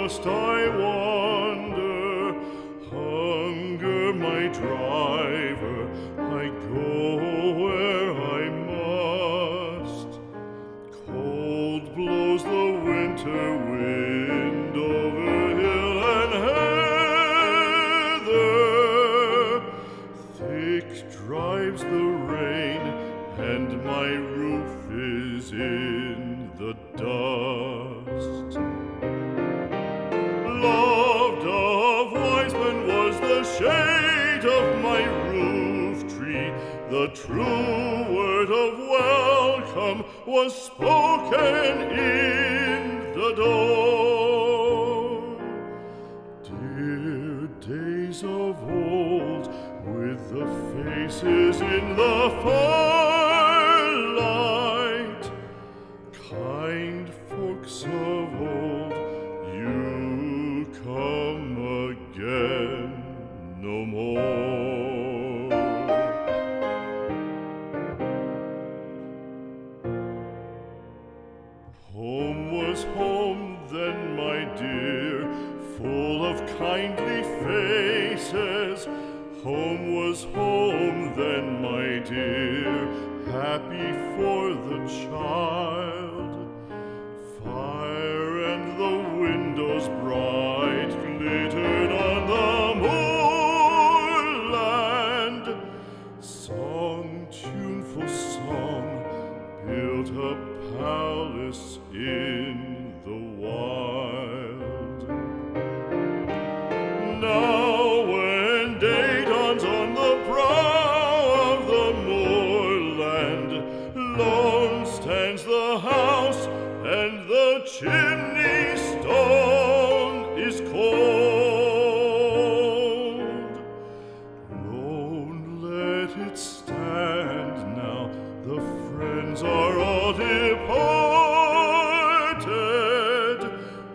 must I wander, hunger my driver, I go where I must. Cold blows the winter wind over hill and heather, thick drives the rain, and my roof is in the dust. Loved of wise men was the shade of my roof tree, the true word of welcome was spoken in the door. Dear days of old, with the faces in the firelight, kind folks of old, you come again no more. Home was home then, my dear, full of kindly faces. Home was home then, my dear, happy for the child. Fire and the windows bright glittered on the moorland. Song, tuneful song, built a palace in the wild. Now when day dawns on the brow of the moorland, lone stands the house, and the chimney stone is cold. Lone let it stand now, the friends are all departed.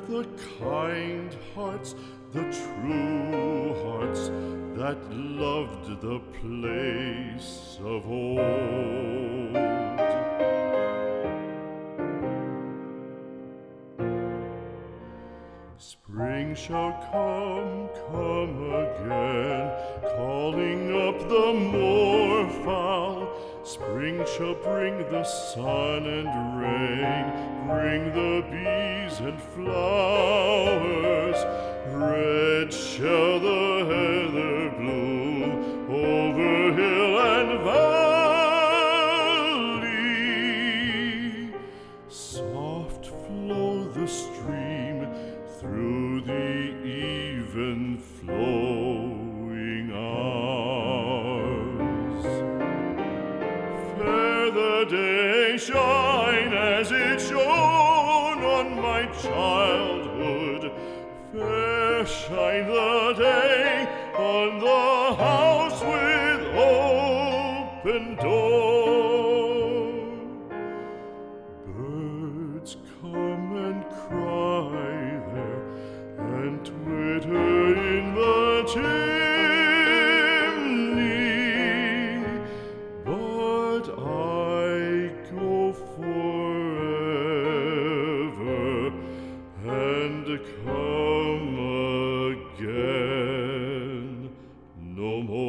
The kind hearts, the true hearts, that loved the place of old. Spring shall come again, calling up the moorfowl. Spring shall bring the sun and rain, bring the bees and flowers. Red shall the heather bloom over hill and valley. Soft flow the stream through the even flowing hours. Fair the day shine as it shone on my childhood. Fair shine the day on the house with open door. Birds come and cry there, and twitter in the chimney, but I go forever and come again no more.